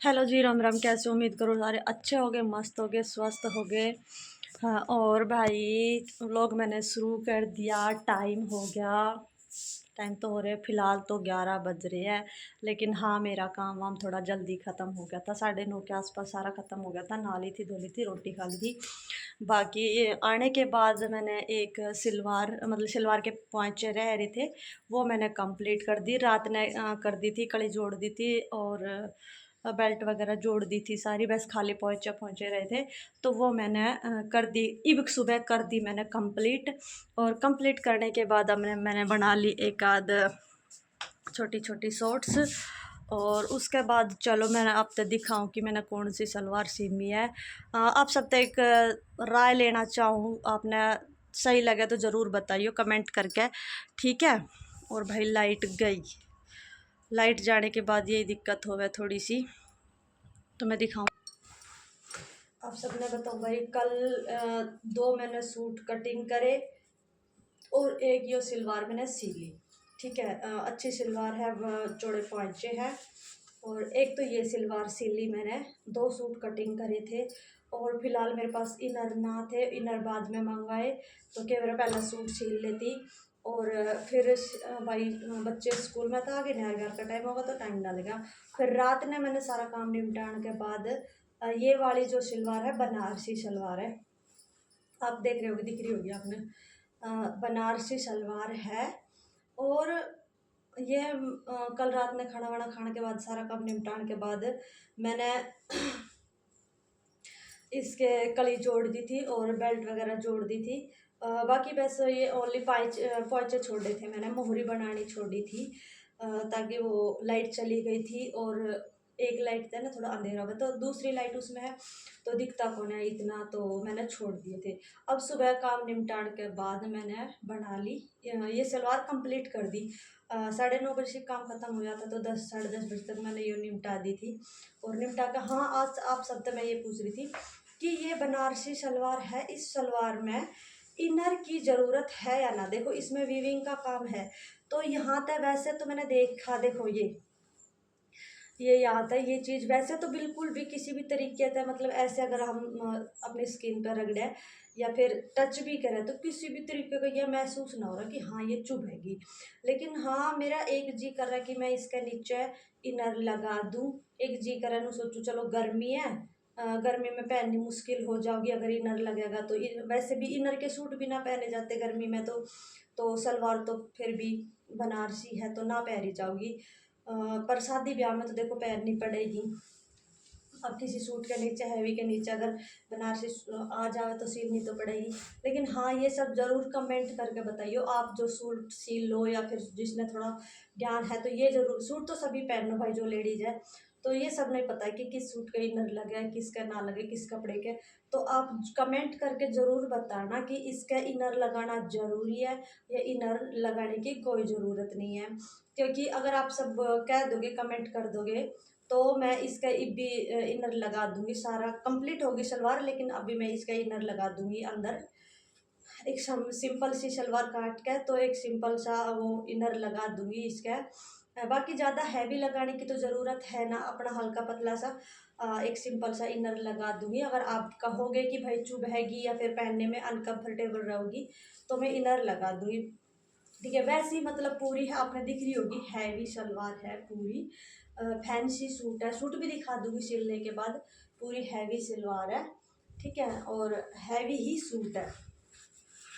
Hello जी, राम राम। कैसे? उम्मीद करो सारे अच्छे होगे, मस्त होगे, स्वस्थ होगे। हाँ, और भाई व्लॉग मैंने शुरू कर दिया। टाइम हो गया, टाइम तो हो रहे फ़िलहाल तो 11 बज रहे हैं। लेकिन हाँ, मेरा काम वाम थोड़ा जल्दी ख़त्म हो गया था। 9:30 के आसपास सारा ख़त्म हो गया था। नहा ली थी, धो ली थी, रोटी खा ली थी। बाकी आने के बाद मैंने एक सिलवार मतलब शलवार के पोंचे रह रहे थे, वो मैंने कंप्लीट कर दी। रात ने कर दी थी, कड़ी जोड़ दी थी और बेल्ट वगैरह जोड़ दी थी सारी। बस खाली पोंचे पोंचे रहे थे, तो वो मैंने कर दी। इब सुबह कर दी मैंने कंप्लीट। और कंप्लीट करने के बाद अब मैंने बना ली एक आध छोटी छोटी शॉर्ट्स। और उसके बाद चलो मैंने आपको दिखाऊं कि मैंने कौन सी सलवार सीमी है। आप सबसे एक राय लेना चाहूँ, आपने सही लगे तो ज़रूर बताइए कमेंट करके, ठीक है। और भाई लाइट गई, लाइट जाने के बाद यही दिक्कत हो गई थोड़ी सी, तो मैं दिखाऊं आप सबने। बताऊं भाई, कल दो मैंने सूट कटिंग करे और एक ये सलवार मैंने सी ली, ठीक है। अच्छी सलवार है, चौड़े पांचे हैं। और एक तो ये सलवार सी ली मैंने। दो सूट कटिंग करे थे और फिलहाल मेरे पास इनर ना थे, इनर बाद में मंगवाए। तो क्या मेरा पहला सूट सिल लेती। और फिर भाई बच्चे स्कूल में था, आगे नहर घर का टाइम होगा तो टाइम डालेगा। फिर रात ने मैंने सारा काम निपटाने के बाद ये वाली जो सलवार है बनारसी सलवार है, आप देख रहे होगे, दिख रही होगी आपने। बनारसी सलवार है। और ये कल रात में खाना वाना खाने के बाद, सारा काम निपटाने के बाद मैंने इसके कली जोड़ दी थी और बेल्ट वगैरह जोड़ दी थी। बाकी बस ये ओनली पोंचे छोड़े थे मैंने, मोहरी बनानी छोड़ी थी। ताकि वो लाइट चली गई थी और एक लाइट था ना, थोड़ा अंधेरा हो गया, तो दूसरी लाइट उसमें है तो दिखता कौन है इतना, तो मैंने छोड़ दिए थे। अब सुबह काम निपटाने के बाद मैंने बना ली, ये सलवार कंप्लीट कर दी। 9:30 बजे काम ख़त्म हो जाता तो 10 साढ़े 10 बजे तक मैंने ये निपटा दी थी। और निपटा कर, हाँ आज आप सबसे मैं ये पूछ रही थी कि ये बनारसी सलवार है, इस सलवार में इनर की ज़रूरत है या ना। देखो इसमें वीविंग का काम है, तो यहाँ तक वैसे तो मैंने देखा, देखो ये यहाँ था ये चीज़। वैसे तो बिल्कुल भी किसी भी तरीके से, मतलब ऐसे अगर हम अपनी स्किन पर रगड़े या फिर टच भी करें तो किसी भी तरीके का ये महसूस ना हो रहा कि हाँ ये चुभेगी। लेकिन हाँ, मेरा एक जी कर रहा है कि मैं इसके नीचे इनर लगा दूँ। एक जी कर रहा है, सोचूं चलो गर्मी है, गर्मी में पहननी मुश्किल हो जाओगी अगर इनर लगेगा तो। वैसे भी इनर के सूट भी ना पहने जाते गर्मी में, तो सलवार तो फिर भी बनारसी है तो ना पहनी जाओगी। पर शादी ब्याह में तो देखो पहननी पड़ेगी। अब किसी सूट के नीचे, हैवी के नीचे अगर बनारसी आ जाए तो सीलनी तो पड़ेगी। लेकिन हाँ, ये सब ज़रूर कमेंट करके बताइए, आप जो सूट सील लो या फिर जिसमें थोड़ा ज्ञान है तो ये ज़रूर। सूट तो सभी पहनो भाई जो लेडीज़ है, तो ये सब नहीं पता है कि किस सूट का इनर लगे, किसका ना लगे, किस कपड़े के। तो आप कमेंट करके ज़रूर बताना कि इसका इनर लगाना ज़रूरी है या इनर लगाने की कोई ज़रूरत नहीं है। क्योंकि अगर आप सब कह दोगे, कमेंट कर दोगे, तो मैं इसका भी इनर लगा दूंगी। सारा कंप्लीट होगी सलवार, लेकिन अभी मैं इसका इनर लगा दूंगी अंदर। एक सिंपल सी सलवार काट के तो एक सिंपल सा वो इनर लगा दूंगी इसका। बाकी ज़्यादा हैवी लगाने की तो ज़रूरत है ना, अपना हल्का पतला सा एक सिंपल सा इनर लगा दूंगी। अगर आप कहोगे कि भाई चुभेगी या फिर पहनने में अनकंफर्टेबल रहोगी तो मैं इनर लगा दूंगी, ठीक है। वैसी मतलब पूरी है, आपने दिख रही होगी, हैवी सलवार है पूरी। फैंसी सूट है, सूट भी दिखा दूंगी सिलने के बाद। पूरी हैवी सलवार है, ठीक है, और हैवी ही सूट है।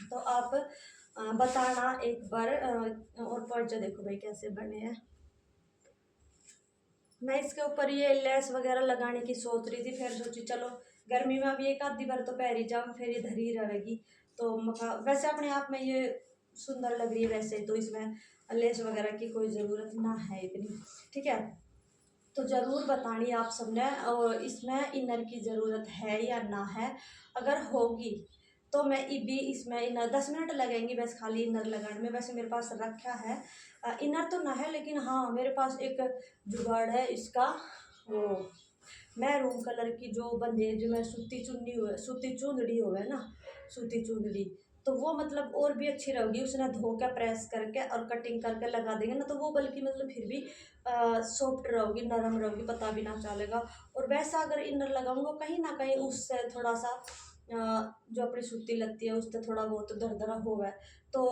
तो आप बताना एक बार। और पर्चा देखो भाई कैसे बने हैं। मैं इसके ऊपर ये लेस वगैरह लगाने की सोच रही थी, फिर सोची चलो गर्मी में अब एक आधी बार तो पहरी जाऊँ, फिर ये धरी रहेगी। तो वैसे अपने आप में ये सुंदर लग रही है, वैसे तो इसमें लेस वगैरह की कोई ज़रूरत ना है इतनी, ठीक है। तो ज़रूर बतानी आप सबने, और इसमें इनर की ज़रूरत है या ना है। अगर होगी तो मैं भी इसमें इनर 10 मिनट लगेंगी बस खाली इनर लगाने में। वैसे मेरे पास रखा है इनर तो ना है, लेकिन हाँ मेरे पास एक जुगाड़ है इसका। वो मैरून कलर की जो बंदेज में सूती चुन्नी हुए, सूती चुंदड़ी हुए ना, सूती चुंदड़ी, तो वो मतलब और भी अच्छी रहेगी। उसने धो के प्रेस करके और कटिंग करके लगा देंगे ना, तो वो बल्कि मतलब फिर भी सॉफ्ट रहोगी, नरम रहोगी, पता भी ना चलेगा। और वैसा अगर इनर लगाऊंगा कहीं ना कहीं उससे थोड़ा सा जो अपनी सूती लगती है उससे थोड़ा बहुत दरदरा होगा। तो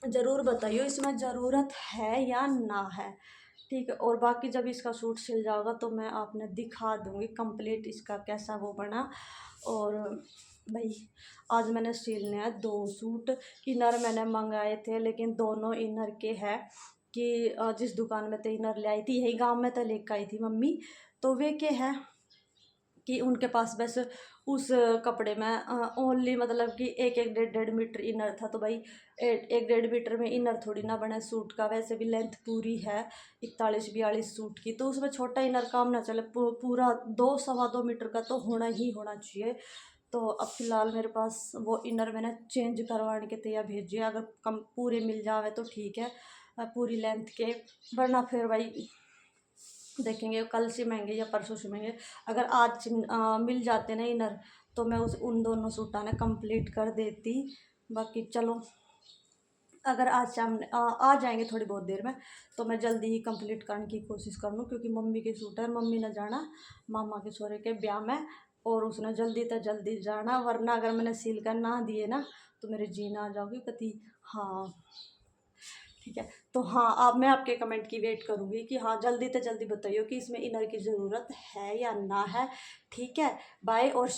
ज़रूर बताइए इसमें ज़रूरत है या ना है, ठीक है। और बाकी जब इसका सूट सिल जाएगा तो मैं आपने दिखा दूँगी कंप्लीट इसका कैसा वो बना। और भाई आज मैंने सिलने हैं 2 सूट। इनर मैंने मंगाए थे लेकिन दोनों इनर के हैं कि जिस दुकान में तो इनर ले आई थी, यही गाँव में तो लेकर आई थी मम्मी, तो वे के हैं कि उनके पास बस उस कपड़े में ओनली मतलब कि एक एक डेढ़ डेढ़ मीटर इनर था। तो भाई एक डेढ़ मीटर में इनर थोड़ी ना बने सूट का, वैसे भी लेंथ पूरी है 41-42 सूट की, तो उसमें छोटा इनर काम ना चले, पूरा 2 सवा 2 मीटर का तो होना ही होना चाहिए। तो अब फ़िलहाल मेरे पास वो इनर मैंने चेंज करवाने के तैयार भेजी है। अगर कम पूरे मिल जावे तो ठीक है, पूरी लेंथ के, वरना फिर भाई देखेंगे कल सिमेंगे या परसों सिमेंगे। अगर आज मिल जाते ना इनर तो मैं उस उन दोनों सूटा ने कंप्लीट कर देती। बाकी चलो अगर आज शाम आ जाएंगे थोड़ी बहुत देर में तो मैं जल्दी ही कंप्लीट करने की कोशिश कर लूँ, क्योंकि मम्मी के सूट है, मम्मी ने जाना मामा के सोरे के ब्याह में और उसने जल्दी तो जल्दी जाना, वरना अगर मैंने सिल कर ना दिए ना तो मेरे जीना आ जाओगी कति। हाँ ठीक है, तो हाँ आप मैं आपके कमेंट की वेट करूँगी कि हाँ जल्दी से जल्दी बताइए कि इसमें इनर की ज़रूरत है या ना है, ठीक है। बाय। और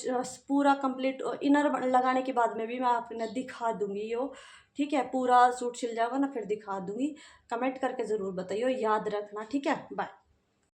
पूरा कंप्लीट इनर लगाने के बाद में भी मैं आपने दिखा दूँगी यो, ठीक है। पूरा सूट सिल जाएगा ना फिर दिखा दूँगी। कमेंट करके ज़रूर बताइए, याद रखना, ठीक है। बाय।